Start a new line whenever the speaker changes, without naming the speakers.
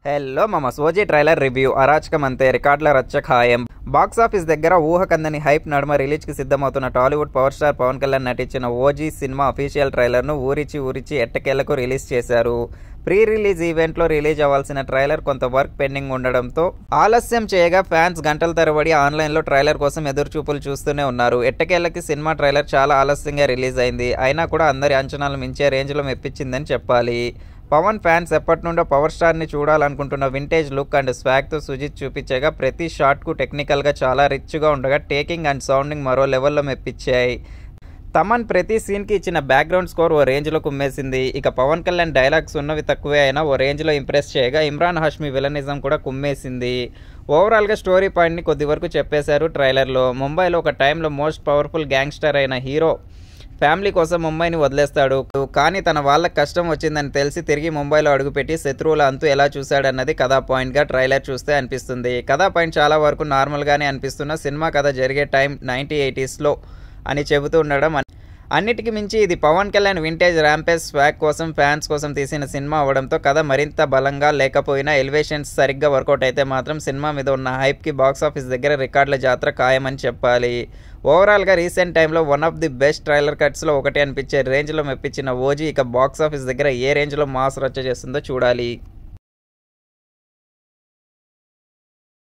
Hello మామ Sowji trailer review అరాచకం అంతే రికార్డుల రచ్చ ఖాయం. బాక్సాఫీస్ దగ్గర ఊహకందని హైప్ నడుమ రిలీజ్కి సిద్ధమవుతున్న టాలీవుడ్ పవర్ స్టార్ పవన్ కళ్యాణ్ నటించిన ఓజీ సినిమా అఫీషియల్ ట్రైలర్ను ఊరిచి ఎట్టకేలకు రిలీజ్ చేశారు. ప్రీ రిలీజ్ ఈవెంట్లో రిలీజ్ అవ్వాల్సిన ట్రైలర్ కొంత వర్క్ పెండింగ్ ఉండడంతో ఆలస్యం చేయగా ఫ్యాన్స్ గంటల తరబడి ఆన్లైన్లో ట్రైలర్ కోసం ఎదురుచూపులు చూస్తూనే ఉన్నారు. ఎట్టకేలకి సినిమా ట్రైలర్ చాలా ఆలస్యంగా రిలీజ్ అయింది. అయినా కూడా అందరి అంచనాలు మించే రేంజ్లో మెప్పించిందని చెప్పాలి. పవన్ ఫ్యాన్స్ ఎప్పటి నుండో పవర్ స్టార్ని చూడాలనుకుంటున్న వింటేజ్ లుక్ అండ్ స్వాగ్తో సుజిత్ చూపించగా ప్రతి షాట్కు టెక్నికల్గా చాలా రిచ్గా ఉండగా టేకింగ్ అండ్ సౌండింగ్ మరో లెవెల్లో మెప్పించాయి. తమన్ ప్రతి సీన్కి ఇచ్చిన బ్యాక్గ్రౌండ్ స్కోర్ ఓ రేంజ్లో కుమ్మేసింది. ఇక పవన్ కళ్యాణ్ డైలాగ్స్ ఉన్నవి తక్కువే అయినా ఓ రేంజ్లో ఇంప్రెస్ చేయగా ఇమ్రాన్ హాష్మి విలనిజం కూడా కుమ్మేసింది. ఓవరాల్గా స్టోరీ పాయింట్ని కొద్ది వరకు చెప్పేశారు ట్రైలర్లో. ముంబైలో ఒక టైంలో మోస్ట్ పవర్ఫుల్ గ్యాంగ్స్టర్ అయిన హీరో ఫ్యామిలీ కోసం ముంబైని వదిలేస్తాడు. కానీ తన వాళ్ళకి కష్టం వచ్చిందని తెలిసి తిరిగి ముంబైలో అడుగుపెట్టి శత్రువుల అంతు ఎలా చూశాడన్నది కథా పాయింట్గా ట్రైలర్ చూస్తే అనిపిస్తుంది. కథా పాయింట్ చాలా వరకు నార్మల్గానే అనిపిస్తున్న సినిమా కథ జరిగే టైం 1980s అని చెబుతూ ఉండడం అన్నిటికీ మించి ఇది Pawan Kalyan vintage rampage swag కోసం ఫ్యాన్స్ కోసం తీసిన సినిమా అవడంతో కథ మరింత బలంగా లేకపోయినా ఎలివేషన్స్ సరిగ్గా వర్కౌట్ అయితే మాత్రం సినిమా మీద ఉన్న హైప్కి బాక్సాఫీస్ దగ్గర రికార్డుల జాతర ఖాయమని చెప్పాలి. ఓవరాల్గా రీసెంట్ టైంలో one of the best trailer కట్స్లో ఒకటి అనిపించే రేంజ్లో మెప్పించిన ఓజీ ఇక బాక్సాఫీస్ దగ్గర ఏ రేంజ్లో మాస్ రచ్చ చేస్తుందో చూడాలి.